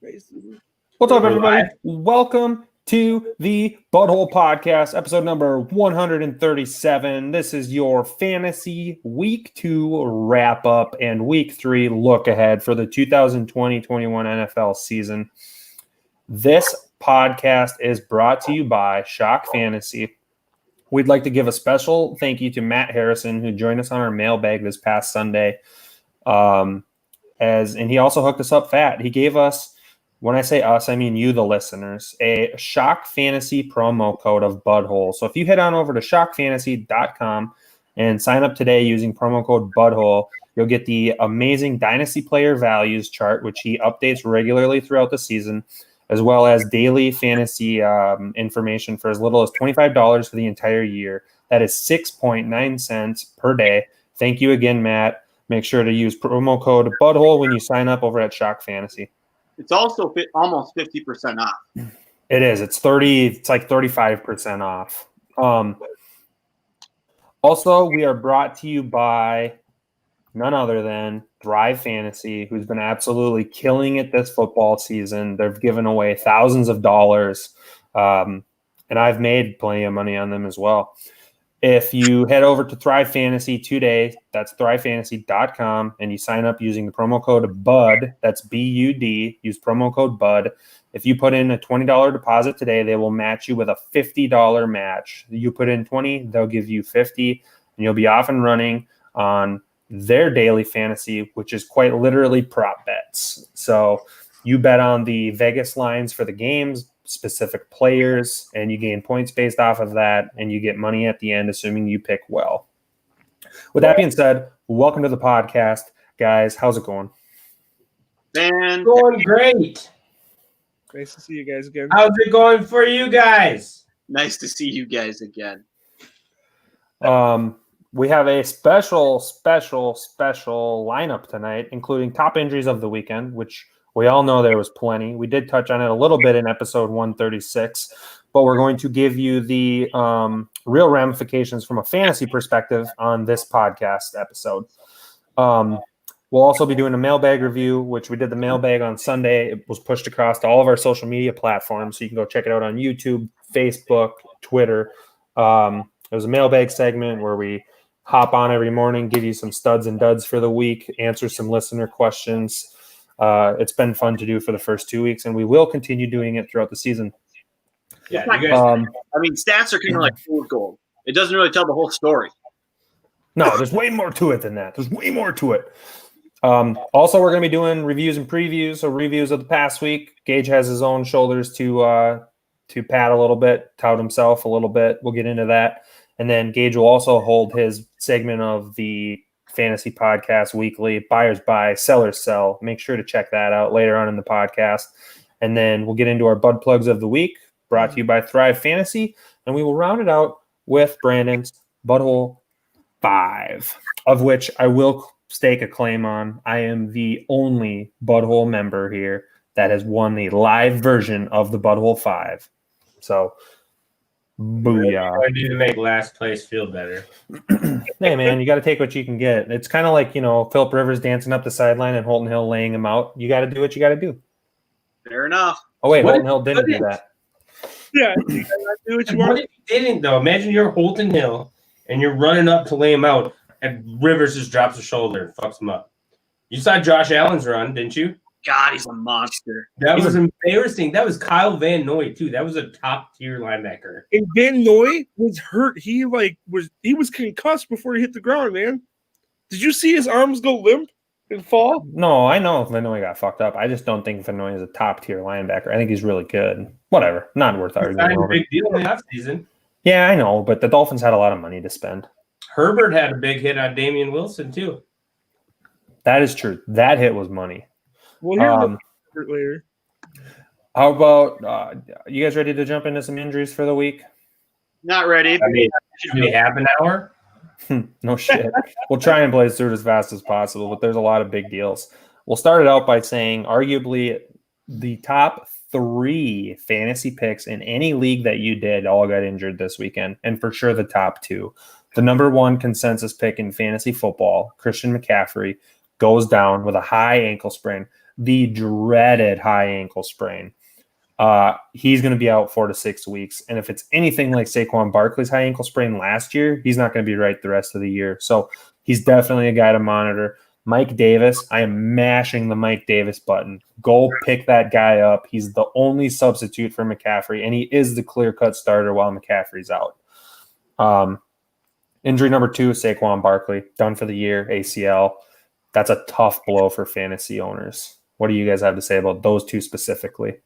What's up, everybody? Welcome to the BudHole Podcast, episode number 137. This is your fantasy week 2 wrap up and week 3 look ahead for the 2020-21 NFL season. This podcast is brought to you by Shock Fantasy. We'd like to give a special thank you to Matt Harrison, who joined us on our mailbag this past Sunday. And he also hooked us up fat. He gave us, when I say us, I mean you, the listeners, a Shock Fantasy promo code of BudHole. So if you head on over to shockfantasy.com and sign up today using promo code BudHole, you'll get the amazing Dynasty Player Values chart, which he updates regularly throughout the season, as well as daily fantasy information for as little as $25 for the entire year. That is 6.9 cents per day. Thank you again, Matt. Make sure to use promo code BudHole when you sign up over at Shock Fantasy. It's also almost 50% off. It is. It's 30. It's like 35% off. Also, we are brought to you by none other than Thrive Fantasy, who's been absolutely killing it this football season. They've given away thousands of dollars, and I've made plenty of money on them as well. If you head over to Thrive Fantasy today, that's thrivefantasy.com, and you sign up using the promo code BUD, that's B-U-D, use promo code BUD. If you put in a $20 deposit today, they will match you with a $50 match. You put in 20, they'll give you 50, and you'll be off and running on their daily fantasy, which is quite literally prop bets. So you bet on the Vegas lines for the games, specific players, and you gain points based off of that, and you get money at the end, assuming you pick well. With that being said, welcome to the podcast, guys. How's it going? Man, Going great. Nice to see you guys again. How's it going for you guys? nice to see you guys again. We have a special lineup tonight, including top injuries of the weekend, which we all know there was plenty. We did touch on it a little bit in episode 136, but we're going to give you the real ramifications from a fantasy perspective on this podcast episode. We'll also be doing a mailbag review, which we did the mailbag on Sunday. It was pushed across to all of our social media platforms, so you can go check it out on YouTube, Facebook, Twitter. It was a mailbag segment where we hop on every morning, give you some studs and duds for the week, answer some listener questions. It's been fun to do for the first 2 weeks, and we will continue doing it throughout the season. Yeah, you guys. I mean, stats are kind of like fool's gold. It doesn't really tell the whole story. No, there's way more to it than that. There's way more to it. Also, we're going to be doing reviews and previews, so reviews of the past week. Gage has his own shoulders to pat a little bit, tout himself a little bit. We'll get into that. And then Gage will also hold his segment of the fantasy podcast weekly, buyers buy, sellers sell. Make sure to check that out later on in the podcast. And then we'll get into our Bud Plugs of the week, brought to you by Thrive Fantasy. And we will round it out with Brandon's BudHole 5, of which I will stake a claim on. I am the only BudHole member here that has won the live version of the BudHole 5. So, booyah. I do to make last place feel better. Hey, man, you got to take what you can get. It's kind of like, Philip Rivers dancing up the sideline and Holton Hill laying him out. You got to do what you got to do. Fair enough. Oh, wait, What Holton Hill didn't do that. Yeah, you gotta do what you What want. if you didn't, though? Imagine you're Holton Hill and you're running up to lay him out, and Rivers just drops a shoulder and fucks him up. You saw Josh Allen's run, didn't you? God, he's a monster. That was embarrassing. That was Kyle Van Noy, too. That was a top-tier linebacker. And Van Noy was hurt. He was concussed before he hit the ground, man. Did you see his arms go limp and fall? No, I know Vanoy got fucked up. I just don't think Vanoy is a top-tier linebacker. I think he's really good. Whatever. Not worth arguing Signed a over. big deal in the offseason. Yeah, I know, but the Dolphins had a lot of money to spend. Herbert had a big hit on Damian Wilson, too. That is true. That hit was money. We'll hear about it later. How about you guys ready to jump into some injuries for the week? Not ready. I mean, should we have an hour? No shit. We'll try and blaze through it as fast as possible, but there's a lot of big deals. We'll start it out by saying arguably the top 3 fantasy picks in any league that you did all got injured this weekend, and for sure the top 2. The number 1 consensus pick in fantasy football, Christian McCaffrey, goes down with a high ankle sprain. the dreaded high ankle sprain. He's going to be out 4 to 6 weeks. And if it's anything like Saquon Barkley's high ankle sprain last year, he's not going to be right the rest of the year. So he's definitely a guy to monitor. Mike Davis, I am mashing the Mike Davis button. Go pick that guy up. He's the only substitute for McCaffrey, and he is the clear-cut starter while McCaffrey's out. Injury number 2, Saquon Barkley, done for the year, ACL. That's a tough blow for fantasy owners. What do you guys have to say about those two specifically?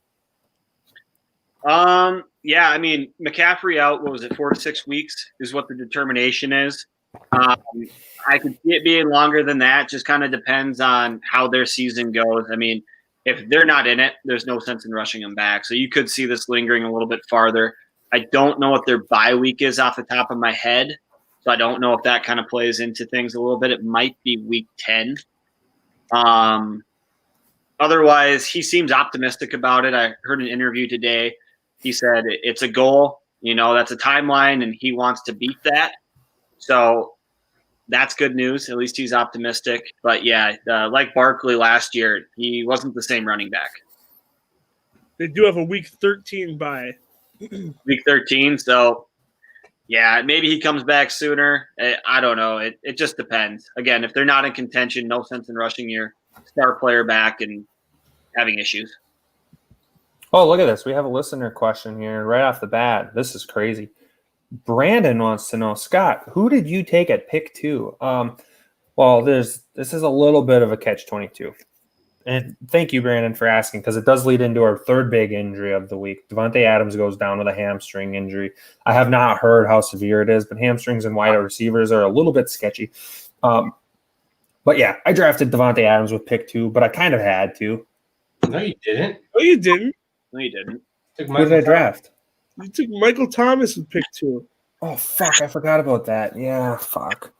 Yeah, I mean, McCaffrey out, what was it, 4 to 6 weeks is what the determination is. I could see it being longer than that. Just kind of depends on how their season goes. I mean, if they're not in it, there's no sense in rushing them back. So you could see this lingering a little bit farther. I don't know what their bye week is off the top of my head. So I don't know if that kind of plays into things a little bit. It might be week 10. Otherwise, he seems optimistic about it. I heard an interview today. He said it's a goal. That's a timeline, and he wants to beat that. So that's good news. At least he's optimistic. But, yeah, like Barkley last year, he wasn't the same running back. They do have a week 13 bye. Week 13, so, yeah, maybe he comes back sooner. I don't know. It just depends. Again, if they're not in contention, no sense in rushing your star player back and having issues. Oh, look at this. We have a listener question here right off the bat. This is crazy. Brandon wants to know, Scott, who did you take at pick 2? Well, this is a little bit of a catch-22. And thank you, Brandon, for asking, because it does lead into our third big injury of the week. Davante Adams goes down with a hamstring injury. I have not heard how severe it is, but hamstrings and wide receivers are a little bit sketchy. But, yeah, I drafted Davante Adams with pick 2, but I kind of had to. No, you didn't. Oh, you didn't. No, you didn't. Who did I draft? You took Michael Thomas with pick 2. Oh, fuck. I forgot about that. Yeah, fuck.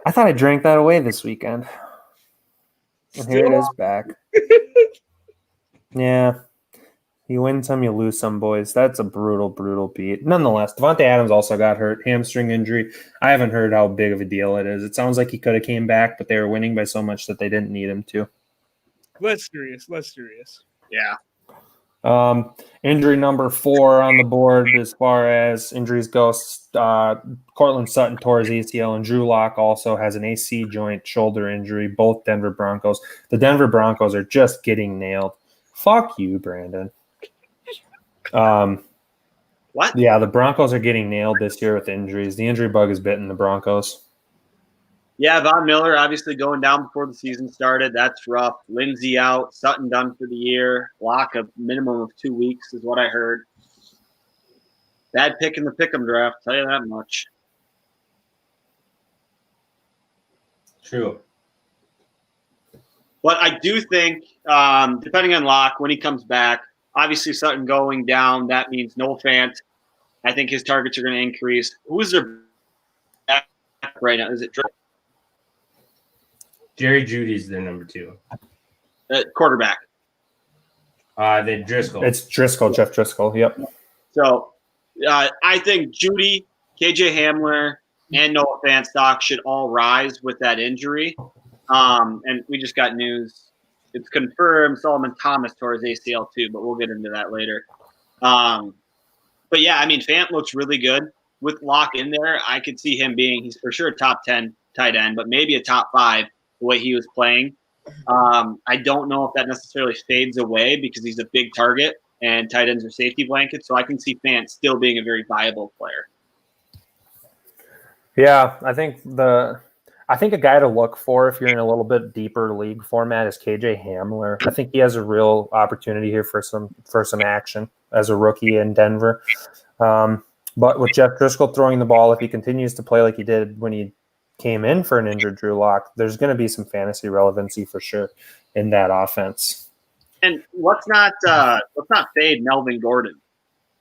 I thought I drank that away this weekend. And here it is back. Yeah. You win some, you lose some, boys. That's a brutal, brutal beat. Nonetheless, Davante Adams also got hurt. Hamstring injury. I haven't heard how big of a deal it is. It sounds like he could have came back, but they were winning by so much that they didn't need him to. Less serious. Yeah. Injury number 4 on the board as far as injuries go. Cortland Sutton tore his ACL, and Drew Lock also has an AC joint shoulder injury, both Denver Broncos. The Denver Broncos are just getting nailed. Fuck you, Brandon. What? Yeah, the Broncos are getting nailed this year with injuries. The injury bug has bitten the Broncos. Yeah, Von Miller obviously going down before the season started. That's rough. Lindsey out. Sutton done for the year. Lock a minimum of 2 weeks is what I heard. Bad pick in the pick'em draft, tell you that much. True. But I do think, depending on Lock, when he comes back, obviously Sutton going down, that means no Fant. I think his targets are going to increase. Who's their back right now? Is it Drake? Jerry Judy's their number 2. Quarterback. Then Driscoll. It's Driscoll, Jeff Driscoll. Yep. So I think Judy, KJ Hamler, and Noah Fant stock should all rise with that injury. And we just got news. It's confirmed Solomon Thomas tore his ACL too, but we'll get into that later. But yeah, I mean, Fant looks really good. With Lock in there, I could see him he's for sure a top 10 tight end, but maybe a top 5 the way he was playing. I don't know if that necessarily fades away because he's a big target and tight ends are safety blankets. So I can see Fant still being a very viable player. Yeah, I think a guy to look for if you're in a little bit deeper league format is KJ Hamler. I think he has a real opportunity here for some action as a rookie in Denver. But with Jeff Driscoll throwing the ball, if he continues to play like he did when he came in for an injured Drew Lock, there's going to be some fantasy relevancy for sure in that offense. And let's not fade Melvin Gordon.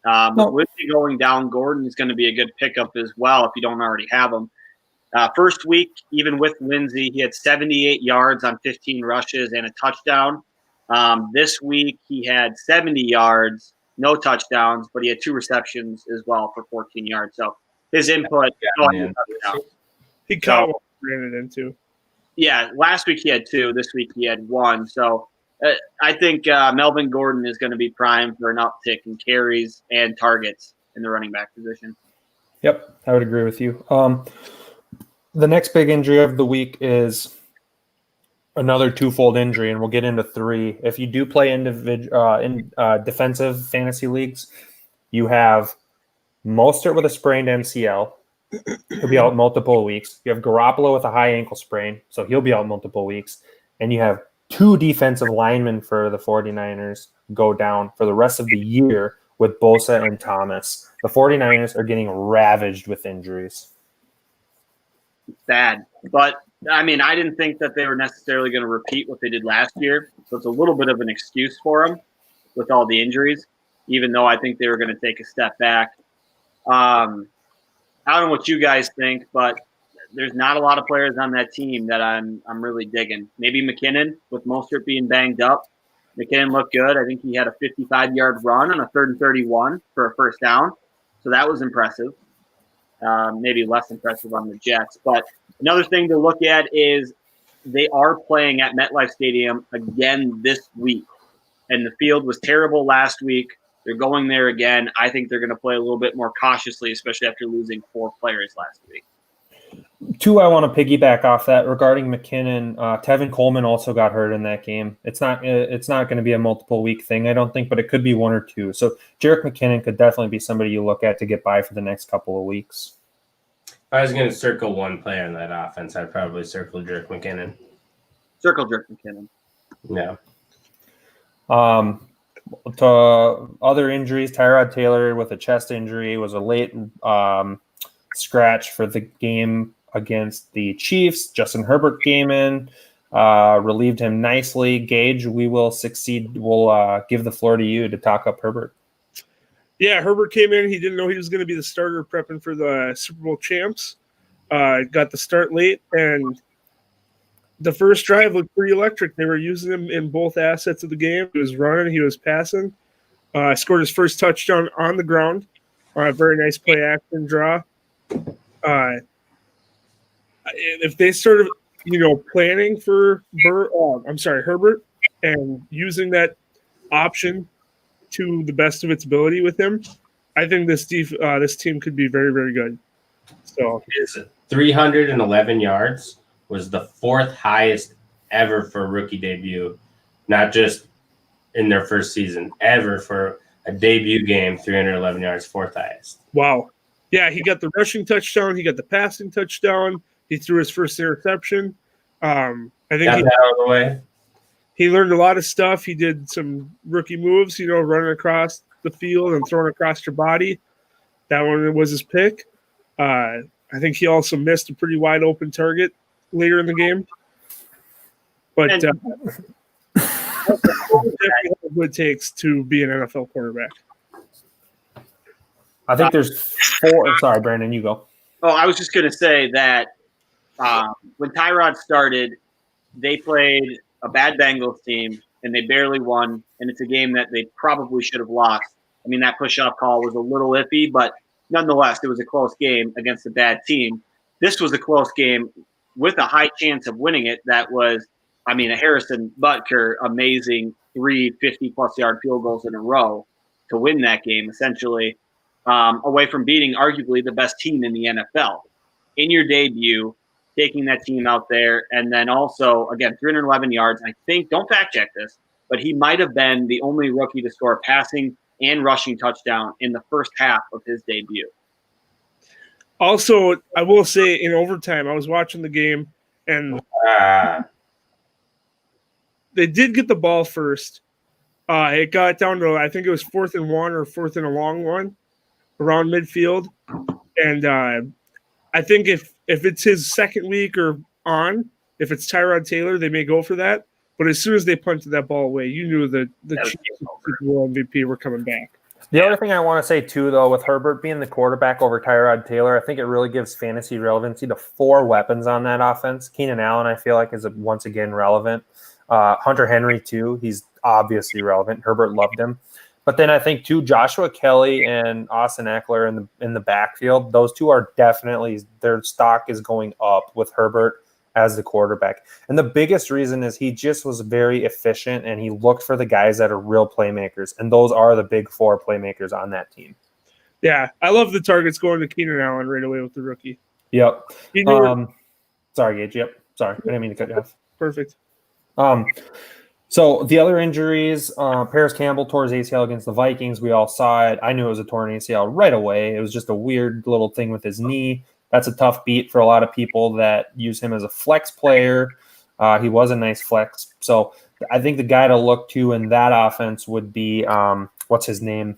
With Lindsey going down, Gordon is going to be a good pickup as well if you don't already have him. First week, even with Lindsey, he had 78 yards on 15 rushes and a touchdown. This week, he had 70 yards, no touchdowns, but he had 2 receptions as well for 14 yards. So his input. He caught what Brandon into. Yeah, last week he had 2. This week he had 1. So I think Melvin Gordon is going to be primed for an uptick in carries and targets in the running back position. Yep, I would agree with you. The next big injury of the week is another twofold injury, and we'll get into 3. If you do play in defensive fantasy leagues, you have Mostert with a sprained MCL. He'll be out multiple weeks. You have Garoppolo with a high ankle sprain, so he'll be out multiple weeks. And you have 2 defensive linemen for the 49ers go down for the rest of the year with Bosa and Thomas. The 49ers are getting ravaged with injuries. Bad. But, I mean, I didn't think that they were necessarily going to repeat what they did last year. So it's a little bit of an excuse for them with all the injuries, even though I think they were going to take a step back. I don't know what you guys think, but there's not a lot of players on that team that I'm really digging. Maybe McKinnon, with Mostert being banged up. McKinnon looked good. I think he had a 55-yard run on a 3rd and 31 for a first down. So that was impressive. Maybe less impressive on the Jets. But another thing to look at is they are playing at MetLife Stadium again this week. And the field was terrible last week. They're going there again. I think they're going to play a little bit more cautiously, especially after losing 4 players last week. 2, I want to piggyback off that regarding McKinnon. Tevin Coleman also got hurt in that game. It's not going to be a multiple week thing, I don't think, but it could be 1 or 2. So Jerick McKinnon could definitely be somebody you look at to get by for the next couple of weeks. If I was going to circle one player in that offense, I'd probably circle Jerick McKinnon. Circle Jerick McKinnon. Yeah. To other injuries, Tyrod Taylor with a chest injury was a late scratch for the game against the Chiefs. Justin Herbert came in, relieved him nicely. Gage, we will succeed. We'll give the floor to you to talk up Herbert. Yeah, Herbert came in. He didn't know he was going to be the starter prepping for the Super Bowl champs. Got the start late, and the first drive looked pretty electric. They were using him in both assets of the game. He was running, he was passing. Scored his first touchdown on the ground. Very nice play action draw. If they started, planning for Herbert and using that option to the best of its ability with him, I think this team could be very, very good. So his 311 yards was the 4th highest ever for a rookie debut, not just in their first season, ever for a debut game. 311 yards, 4th highest. Wow. Yeah, he got the rushing touchdown. He got the passing touchdown. He threw his first interception. I think Got that out of the way. He learned a lot of stuff. He did some rookie moves, running across the field and throwing across your body. That one was his pick. I think he also missed a pretty wide open target later in the game. But what it takes to be an NFL quarterback. I think there's 4. Sorry, Brandon, you go. Oh, I was just going to say that when Tyrod started, they played a bad Bengals team, and they barely won, and it's a game that they probably should have lost. I mean, that push-off call was a little iffy, but nonetheless, it was a close game against a bad team. This was a close game with a high chance of winning it. That was, a Harrison Butker amazing 3 50-plus yard field goals in a row to win that game, essentially, away from beating arguably the best team in the NFL. In your debut, taking that team out there, and then also, again, 311 yards. I think, don't fact-check this, but he might have been the only rookie to score a passing and rushing touchdown in the first half of his debut. Also, I will say in overtime, I was watching the game, and they did get the ball first. It got down to, I think it was 4th and 1 or 4th and a long one around midfield. And I think if it's his second week or on, if it's Tyrod Taylor, they may go for that. But as soon as they punted that ball away, you knew that the Chiefs Super Bowl MVP were coming back. The other thing I want to say, too, though, with Herbert being the quarterback over Tyrod Taylor, I think it really gives fantasy relevancy to 4 weapons on that offense. Keenan Allen, I feel like, is once again relevant. Hunter Henry, too. He's obviously relevant. Herbert loved him. But then I think, too, Joshua Kelly and Austin Eckler in the backfield, those 2 are definitely – their stock is going up with Herbert as the quarterback. And the biggest reason is he just was very efficient, and he looked for the guys that are real playmakers, and those are the big four playmakers on that team. Yeah, I love the targets going to Keenan Allen right away with the rookie. Yep. He knew Sorry, Gage. Yep. Sorry, I didn't mean to cut you off. perfect. So the other injuries, Paris Campbell tore his ACL against the Vikings. We all saw it. I knew it was a torn ACL right away. It was just a weird little thing with his knee. That's a tough beat for a lot of people that use him as a flex player. He was a nice flex. So I think the guy to look to in that offense would be, what's his name?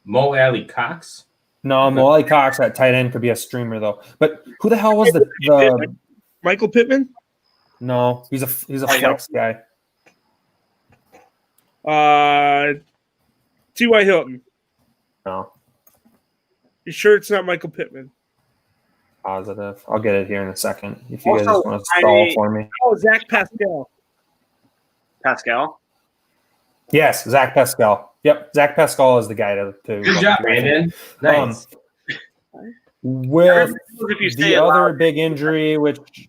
Mo Alley Cox? No, Mo Cox at tight end could be a streamer, though. But who the hell was the Michael Pittman? No, he's a flex guy. T.Y. Hilton. No. You sure it's not Michael Pittman? Positive. I'll get it here in a second if you guys Also, just want to stall for me. Oh, Zach Pascal. Pascal. Yes, Zach Pascal. Yep, Zach Pascal is the guy to Good job, Brandon. Nice. With If you say the it other loud. big injury, which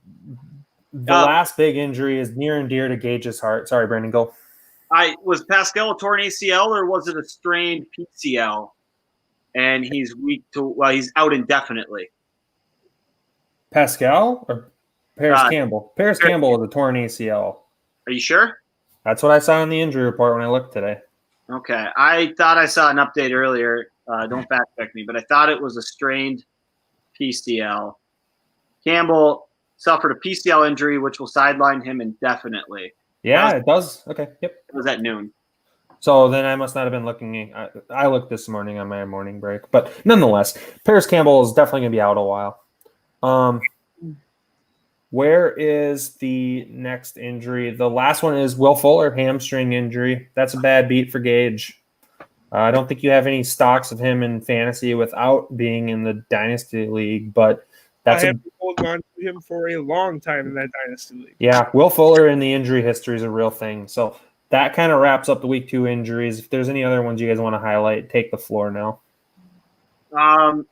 the last big injury is near and dear to Gage's heart. Sorry, Brandon, go. Was Pascal a torn ACL or was it a strained PCL? And he's he's out indefinitely. Pascal or Paris Campbell? Paris Campbell is a torn ACL. Are you sure? That's what I saw in the injury report when I looked today. Okay. I thought I saw an update earlier. Don't fact check me, but I thought it was a strained PCL. Campbell suffered a PCL injury, which will sideline him indefinitely. Yeah, it does. Okay, yep. It was at noon. So then I must not have been looking. I looked this morning on my morning break. But nonetheless, Paris Campbell is definitely going to be out a while. Where is the next injury? The last one is Will Fuller, hamstring injury. That's a bad beat for Gage. I don't think you have any stocks of him in fantasy without being in the Dynasty League, but I have been holding on to him for a long time in that Dynasty League. Yeah, Will Fuller in the injury history is a real thing. So that kind of wraps up the week 2 injuries. If there's any other ones you guys want to highlight, take the floor now. Did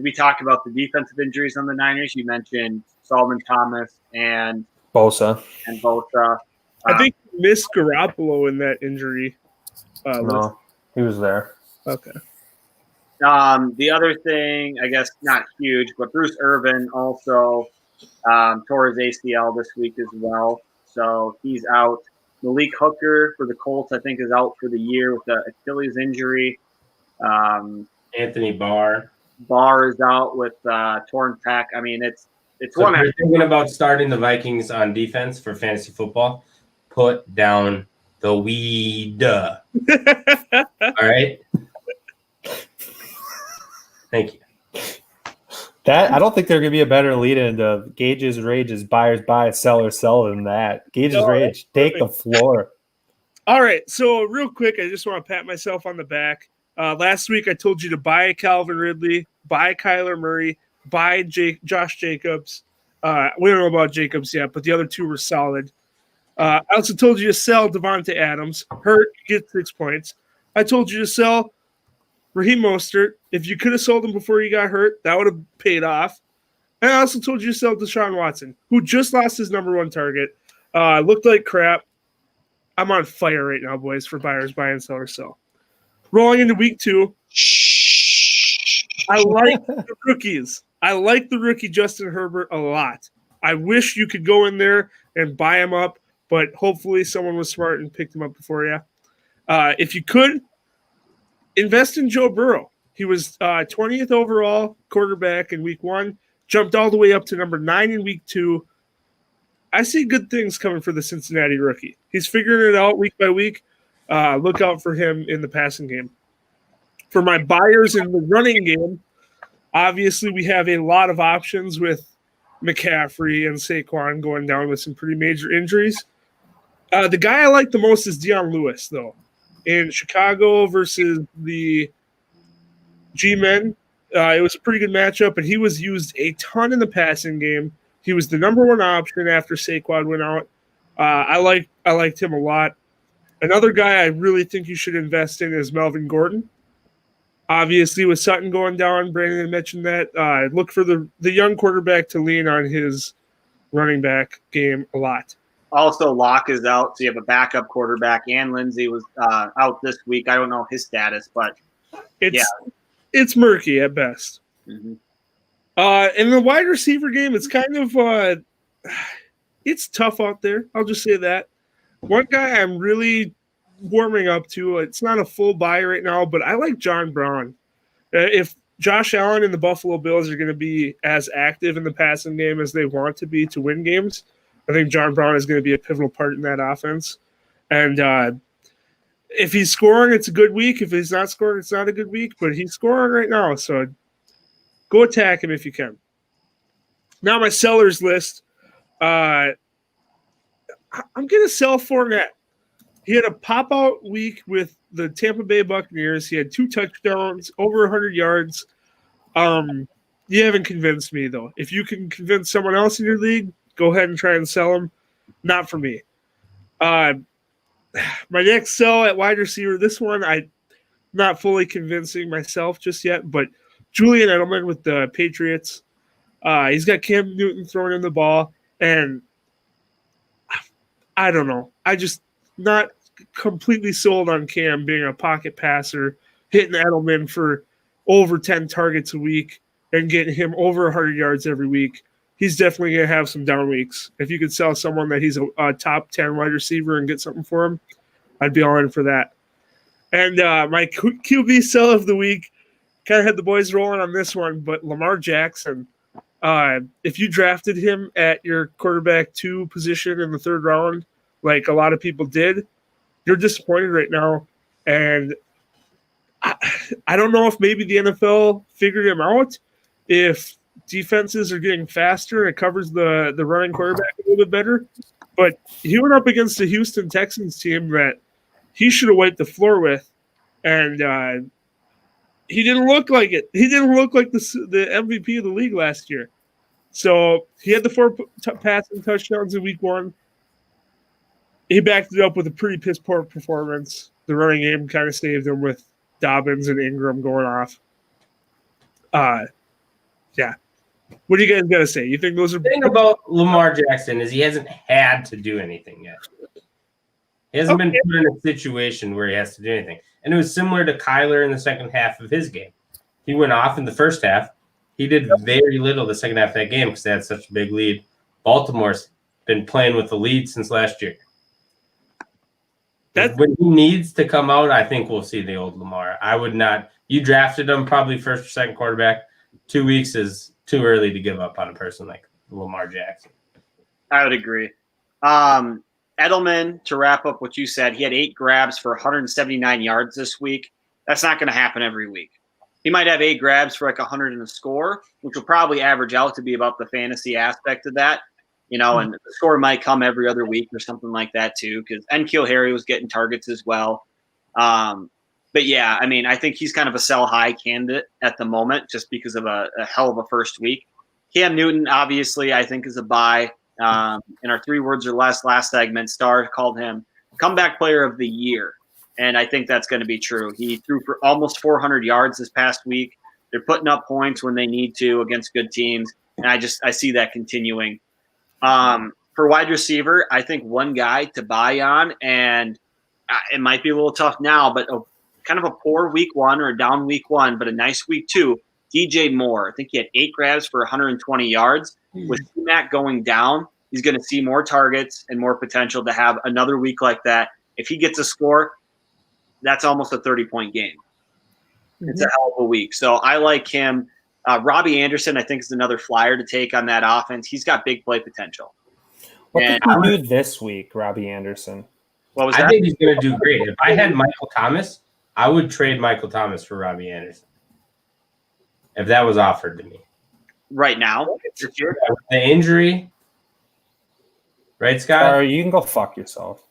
we talk about the defensive injuries on the Niners? You mentioned Solomon Thomas and Bosa. I think you missed Garoppolo in that injury. No, he was there. Okay. The other thing, I guess not huge, but Bruce Irvin also tore his ACL this week as well. So he's out. Malik Hooker for the Colts, I think, is out for the year with the Achilles injury. Anthony Barr. Barr is out with torn pec. I mean, it's So one. if you're thinking about starting the Vikings on defense for fantasy football, put down the weed. All right. Thank you. I don't think there could be a better lead into Gage's rage is buyers buy, sellers sell than that. Gage's rage, take the floor. All right. So real quick, I just want to pat myself on the back. Last week, I told you to buy Calvin Ridley, buy Kyler Murray, buy Josh Jacobs. We don't know about Jacobs yet, but the other two were solid. I also told you to sell Devontae Adams. Hurt, get 6 points. I told you to sell Raheem Mostert. If you could have sold him before he got hurt, that would have paid off. And I also told you to sell Deshaun Watson, who just lost his number 1 target. Looked like crap. I'm on fire right now, boys, for buyers, buy, and sellers sell. Rolling into week 2. I like the rookies. I like the rookie Justin Herbert a lot. I wish you could go in there and buy him up, but hopefully someone was smart and picked him up before you. If you could, invest in Joe Burrow. He was 20th overall quarterback in week 1, jumped all the way up to number 9 in week 2. I see good things coming for the Cincinnati rookie. He's figuring it out week by week. Look out for him in the passing game. For my buyers in the running game, obviously we have a lot of options with McCaffrey and Saquon going down with some pretty major injuries. The guy I like the most is Deion Lewis, though. In Chicago versus the G-Men, it was a pretty good matchup, and he was used a ton in the passing game. He was the number 1 option after Saquon went out. I liked him a lot. Another guy I really think you should invest in is Melvin Gordon. Obviously, with Sutton going down, Brandon had mentioned that. Look for the young quarterback to lean on his running back game a lot. Also, Locke is out, so you have a backup quarterback, and Lindsey was out this week. I don't know his status, but it's murky at best. Mm-hmm. In the wide receiver game, it's kind of it's tough out there. I'll just say that. One guy I'm really warming up to. It's not a full buy right now, but I like John Brown. If Josh Allen and the Buffalo Bills are going to be as active in the passing game as they want to be to win games, I think John Brown is going to be a pivotal part in that offense. And if he's scoring, it's a good week. If he's not scoring, it's not a good week. But he's scoring right now, so go attack him if you can. Now my sellers list. I'm going to sell Fournette. He had a pop-out week with the Tampa Bay Buccaneers. He had 2 touchdowns, over 100 yards. You haven't convinced me, though. If you can convince someone else in your league, go ahead and try and sell him. Not for me. My next sell at wide receiver, this one I'm not fully convincing myself just yet, but Julian Edelman with the Patriots. He's got Cam Newton throwing in the ball, and I don't know. I just not completely sold on Cam being a pocket passer, hitting Edelman for over 10 targets a week and getting him over 100 yards every week. He's definitely going to have some down weeks. If you could sell someone that he's a top 10 wide receiver and get something for him, I'd be all in for that. And my QB sell of the week, kind of had the boys rolling on this one, but Lamar Jackson. If you drafted him at your quarterback 2 position in the 3rd round, like a lot of people did, you're disappointed right now. And I don't know if maybe the NFL figured him out, if defenses are getting faster and it covers the running quarterback a little bit better. But he went up against the Houston Texans team that he should have wiped the floor with. And he didn't look like it. He didn't look like the MVP of the league last year. So he had the 4 passing touchdowns in week 1. He backed it up with a pretty piss-poor performance. The running game kind of saved him with Dobbins and Ingram going off. Yeah. What do you guys got to say? You think those are... The thing about Lamar Jackson is he hasn't had to do anything yet. He hasn't been put in a situation where he has to do anything. And it was similar to Kyler in the second half of his game. He went off in the first half. He did very little the second half of that game because they had such a big lead. Baltimore's been playing with the lead since last year. When he needs to come out, I think we'll see the old Lamar. I would not. You drafted him probably first or second quarterback. 2 weeks is too early to give up on a person like Lamar Jackson. I would agree. Edelman, to wrap up what you said, he had 8 grabs for 179 yards this week. That's not going to happen every week. He might have 8 grabs for like 100 and a score, which will probably average out to be about the fantasy aspect of that. You know, and the score might come every other week or something like that too, because N'Keal Harry was getting targets as well. But yeah, I mean, I think he's kind of a sell high candidate at the moment just because of a hell of a first week. Cam Newton, obviously, I think is a buy. In our 3 words or less last segment, Star called him comeback player of the year. And I think that's going to be true. He threw for almost 400 yards this past week. They're putting up points when they need to against good teams. And I see that continuing. For wide receiver, I think one guy to buy on, and it might be a little tough now, but kind of a poor week 1 or a down week 1, but a nice week 2, DJ Moore. I think he had 8 grabs for 120 yards. With Mac going down, he's going to see more targets and more potential to have another week like that. If he gets a score, that's almost a 30-point game. It's a hell of a week. So I like him. Robbie Anderson, I think, is another flyer to take on that offense. He's got big play potential. What did he do this week, Robbie Anderson? What was that? I think he's going to do great. If I had Michael Thomas, I would trade Michael Thomas for Robbie Anderson if that was offered to me. Right now? With the injury. Right, Scott? You can go fuck yourself.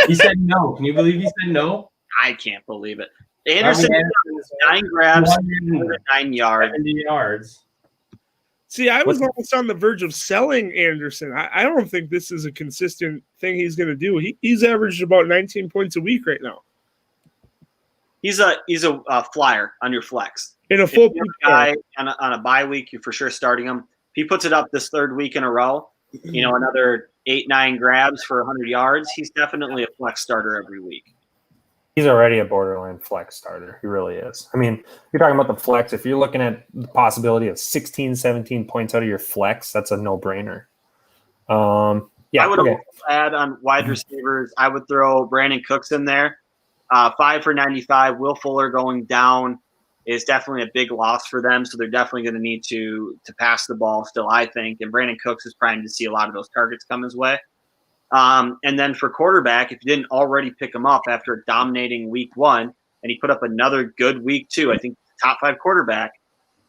He said no. Can you believe he said no? I can't believe it. Anderson 9 grabs, 9 yards. 70 yards. See, I was almost on the verge of selling Anderson. I don't think this is a consistent thing he's going to do. He's averaged about 19 points a week right now. he's a flyer on your flex. In a If full you're a guy on a bye week, you're for sure starting him. If he puts it up this third week in a row, another 8-9 grabs for 100 yards, he's definitely a flex starter every week. He's already a borderline flex starter. He really is. I mean, you're talking about the flex. If you're looking at the possibility of 16, 17 points out of your flex, that's a no-brainer. Yeah, I would also add on wide receivers, I would throw Brandon Cooks in there. 5 for 95. Will Fuller going down is definitely a big loss for them, so they're definitely going to need to pass the ball still, I think. And Brandon Cooks is primed to see a lot of those targets come his way. And then for quarterback, if you didn't already pick him up after a dominating week 1, and he put up another good week 2, I think top 5 quarterback,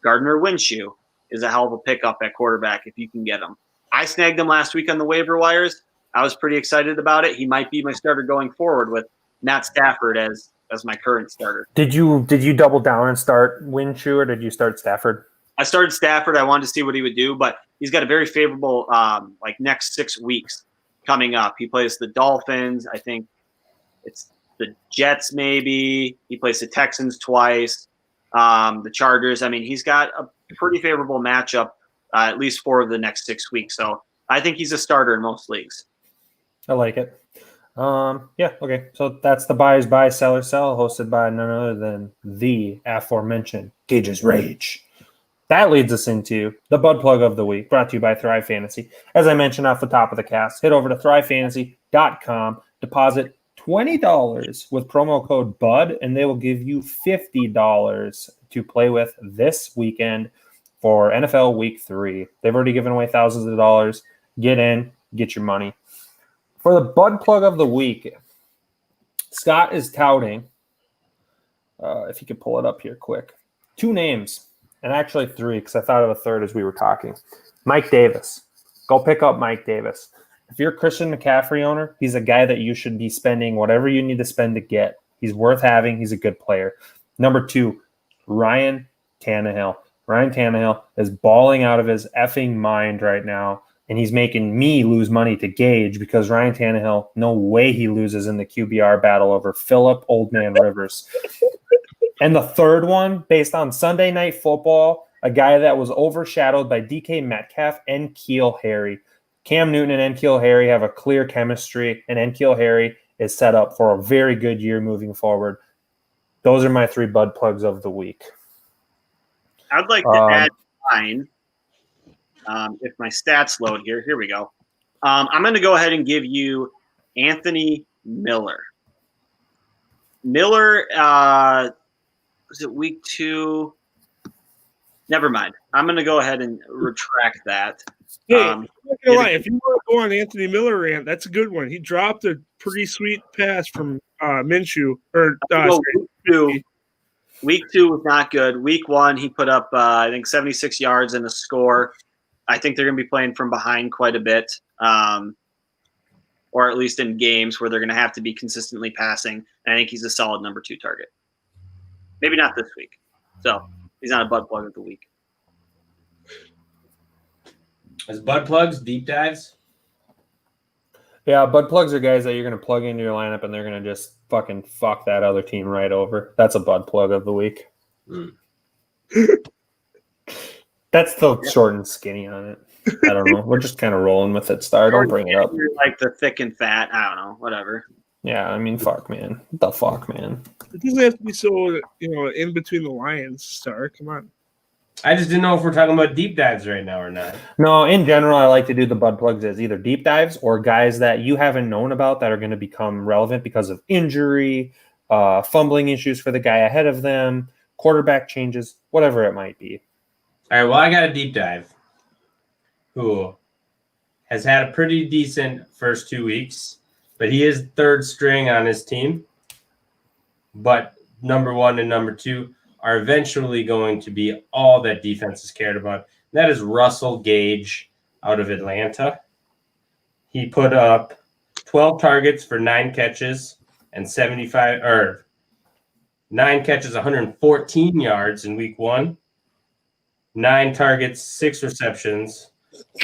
Gardner Minshew is a hell of a pickup at quarterback if you can get him. I snagged him last week on the waiver wires. I was pretty excited about it. He might be my starter going forward with Matt Stafford as my current starter. Did you double down and start Minshew, or did you start Stafford? I started Stafford. I wanted to see what he would do, but he's got a very favorable next 6 weeks coming up. He plays the Dolphins. I think it's the Jets maybe. He plays the Texans twice. The Chargers. I mean, he's got a pretty favorable matchup at least 4 of the next 6 weeks. So I think he's a starter in most leagues. I like it. Yeah, okay. So that's the Buyers Buy, Sellers Sell, hosted by none other than the aforementioned Gage's Rage. That leads us into the Bud Plug of the Week, brought to you by Thrive Fantasy. As I mentioned off the top of the cast, head over to thrivefantasy.com, deposit $20 with promo code BUD, and they will give you $50 to play with this weekend for NFL Week 3. They've already given away thousands of dollars. Get in, get your money. For the Bud Plug of the Week, Scott is touting, if you could pull it up here quick, 2 names, and actually 3 because I thought of a third as we were talking. Mike Davis. Go pick up Mike Davis. If you're a Christian McCaffrey owner, he's a guy that you should be spending whatever you need to spend to get. He's worth having. He's a good player. Number 2, Ryan Tannehill. Ryan Tannehill is balling out of his effing mind right now, and he's making me lose money to Gage because Ryan Tannehill, no way he loses in the QBR battle over Phillip Old Man Rivers. And the third one, based on Sunday Night Football, a guy that was overshadowed by DK Metcalf and N'Keal Harry. Cam Newton and N'Keal Harry have a clear chemistry, and N'Keal Harry is set up for a very good year moving forward. Those are my 3 Bud Plugs of the week. I'd like to add mine. If my stats load here, here we go. I'm going to go ahead and give you Anthony Miller. Miller, was it week 2? Never mind. I'm going to go ahead and retract that. Hey, I'm not gonna lie. If you want to go on Anthony Miller rant, that's a good one. He dropped a pretty sweet pass from Minshew. Week 2 was not good. Week 1, he put up, I think, 76 yards and a score. I think they're going to be playing from behind quite a bit, or at least in games where they're going to have to be consistently passing. And I think he's a solid number 2 target. Maybe not this week. So he's not a Bud Plug of the week. As Bud Plugs, deep dives? Yeah, Bud Plugs are guys that you're going to plug into your lineup and they're going to just fucking fuck that other team right over. That's a Bud Plug of the week. That's the short and skinny on it. I don't know. We're just kind of rolling with it, Star. Don't bring it up. You're like the thick and fat. I don't know. Whatever. Yeah, I mean, fuck, man. What the fuck, man? It doesn't have to be so, in between the lines, Star. Come on. I just didn't know if we're talking about deep dives right now or not. No, in general, I like to do the Bud Plugs as either deep dives or guys that you haven't known about that are going to become relevant because of injury, fumbling issues for the guy ahead of them, quarterback changes, whatever it might be. All right, well, I got a deep dive who has had a pretty decent first 2 weeks, but he is third string on his team. But number 1 and number 2 are eventually going to be all that defense is cared about. That is Russell Gage out of Atlanta. He put up 12 targets for 9 catches and 9 catches, 114 yards in week 1. 9 targets, 6 receptions,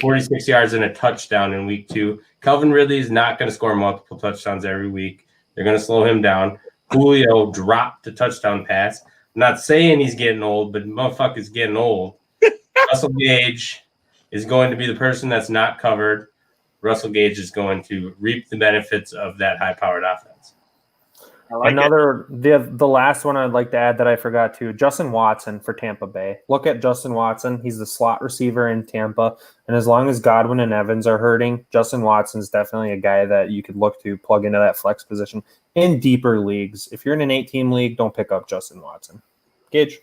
46 yards and a touchdown in week 2. Calvin Ridley is not going to score multiple touchdowns every week. They're going to slow him down. Julio dropped the touchdown pass. I'm not saying he's getting old, but motherfucker's getting old. Russell Gage is going to be the person that's not covered. Russell Gage is going to reap the benefits of that high-powered offense. The last one I'd like to add that I forgot to, Justin Watson for Tampa Bay. Look at Justin Watson. He's the slot receiver in Tampa. And as long as Godwin and Evans are hurting, Justin Watson's definitely a guy that you could look to plug into that flex position in deeper leagues. If you're in an 8-team league, don't pick up Justin Watson. Gage?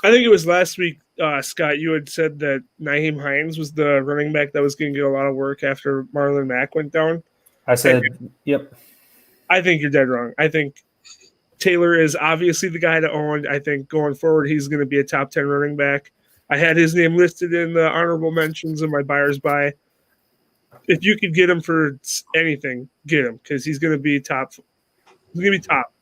I think it was last week, Scott, you had said that Nyheim Hines was the running back that was going to get a lot of work after Marlon Mack went down. I said, yep. I think you're dead wrong. I think Taylor is obviously the guy to own. I think going forward, he's going to be a top 10 running back. I had his name listed in the honorable mentions of my buyer's buy. If you could get him for anything, get him because he's going to be top. He's going to be top.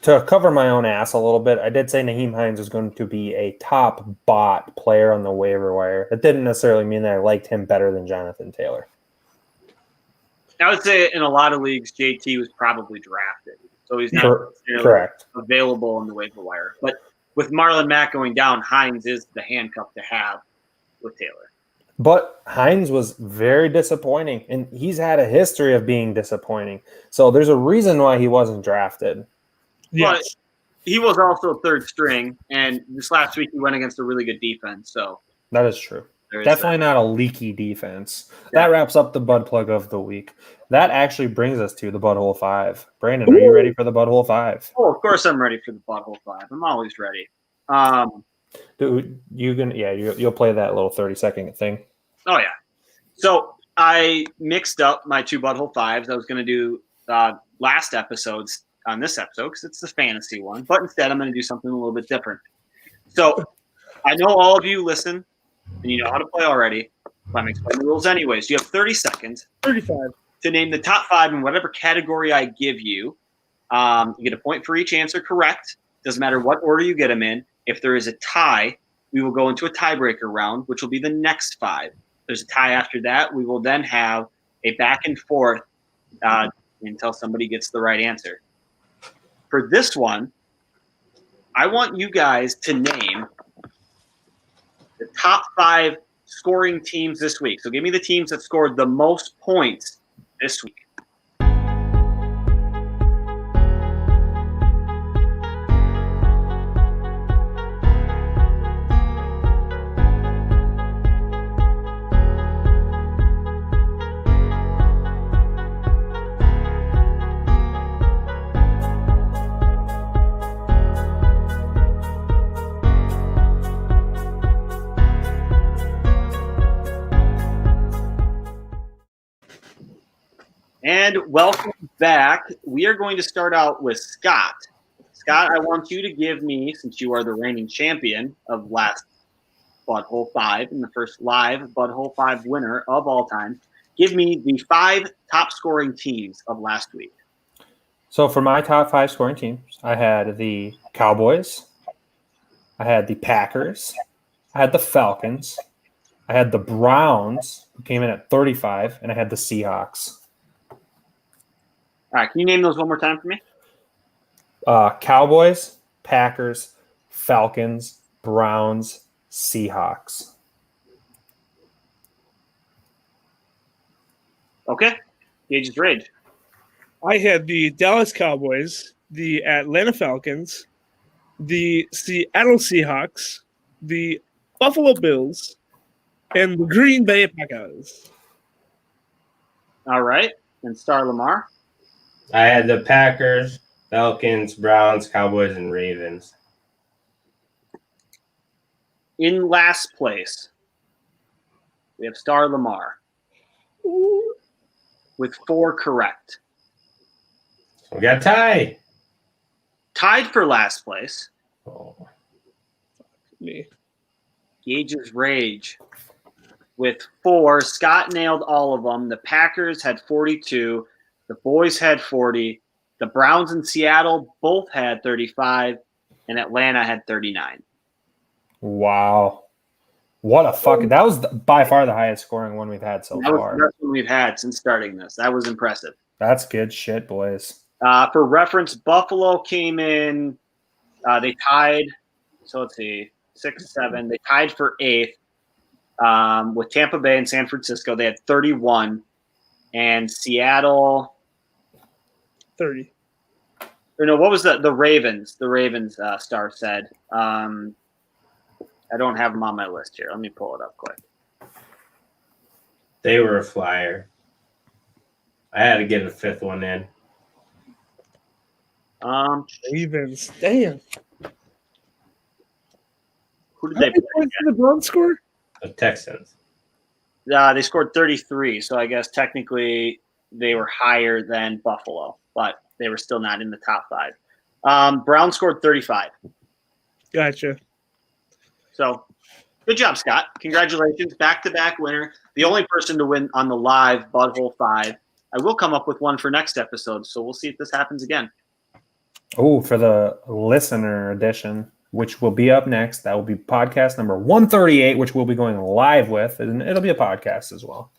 To cover my own ass a little bit, I did say Nyheim Hines was going to be a top bot player on the waiver wire. That didn't necessarily mean that I liked him better than Jonathan Taylor. I would say in a lot of leagues, JT was probably drafted, so he's not necessarily correct. available in the waiver wire. But with Marlon Mack going down, Hines is the handcuff to have with Taylor. But Hines was very disappointing, and he's had a history of being disappointing. So there's a reason why he wasn't drafted. Yes. But he was also third string, and this last week he went against a really good defense. So that is true. Definitely not a leaky defense. Yeah. That wraps up the Bud Plug of the week. That actually brings us to the BudHole 5. Brandon, are you ready for the BudHole 5? Oh, of course I'm ready for the BudHole 5. I'm always ready. Dude, you'll play that little 30-second thing. Oh, yeah. So I mixed up my two BudHole 5s. I was going to do last episodes on this episode because it's the fantasy one. But instead, I'm going to do something a little bit different. So I know all of you listen, and you know how to play already. But I'm explaining the rules anyways. You have 30 seconds. 35. To name the top 5 in whatever category I give you. You get a point for each answer correct. Doesn't matter what order you get them in. If there is a tie, we will go into a tiebreaker round, which will be the next 5. If there's a tie after that, we will then have a back and forth until somebody gets the right answer. For this one, I want you guys to name the top 5 scoring teams this week. So give me the teams that scored the most points this week. And welcome back. We are going to start out with Scott. Scott, I want you to give me, since you are the reigning champion of last BudHole 5 and the first live BudHole 5 winner of all time, give me the 5 top scoring teams of last week. So for my top 5 scoring teams, I had the Cowboys, I had the Packers, I had the Falcons, I had the Browns, who came in at 35, and I had the Seahawks. All right, can you name those one more time for me? Cowboys, Packers, Falcons, Browns, Seahawks. Okay. Gage's Rage. I had the Dallas Cowboys, the Atlanta Falcons, the Seattle Seahawks, the Buffalo Bills, and the Green Bay Packers. All right. And Star Lamar. I had the Packers, Falcons, Browns, Cowboys, and Ravens. In last place, we have Star Lamar with 4 correct. We got a tie. Tied for last place, Oh. Me. Gage's Rage with 4. Scott nailed all of them. The Packers had 42. The boys had 40. The Browns in Seattle both had 35. And Atlanta had 39. Wow. What a fucking – that was by far the highest scoring one we've had so That was far. the best one we've had since starting this. That was impressive. That's good shit, boys. For reference, Buffalo came in. They tied. So let's see, 6-7. They tied for 8th with Tampa Bay and San Francisco. They had 31, and Seattle. 30. Or no, what was the Ravens? The Ravens star said. I don't have them on my list here. Let me pull it up quick. They were a flyer. I had to get a 5th one in. Ravens. Damn. Who did How they many play? points did the Browns score? The Texans. They scored 33, so I guess technically they were higher than Buffalo, but they were still not in the top 5. Brown scored 35. Gotcha. So good job, Scott. Congratulations. Back-to-back winner. The only person to win on the live BudHole 5. I will come up with one for next episode, so we'll see if this happens again. Oh, for the listener edition, which will be up next. That will be podcast number 138, which we'll be going live with, and it'll be a podcast as well.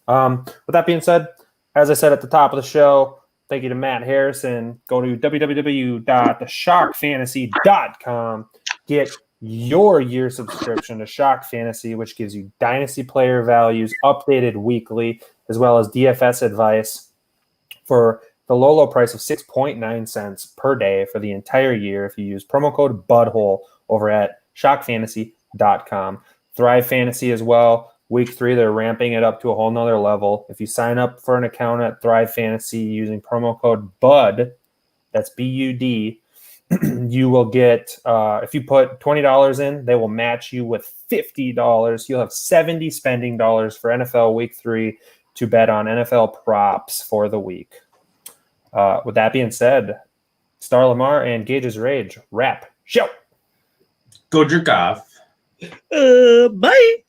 With that being said, as I said at the top of the show, thank you to Matt Harrison. Go to www.theshockfantasy.com. Get your year subscription to Shock Fantasy, which gives you dynasty player values updated weekly, as well as DFS advice for the low price of 6.9 cents per day for the entire year if you use promo code BudHole over at shockfantasy.com. Thrive Fantasy as well. Week 3, they're ramping it up to a whole nother level. If you sign up for an account at Thrive Fantasy using promo code BUD, that's BUD, you will get, if you put $20 in, they will match you with $50. You'll have 70 spending dollars for NFL Week 3 to bet on NFL props for the week. With that being said, Star Lamar and Gage's Rage wrap show. Go jerk off. Bye.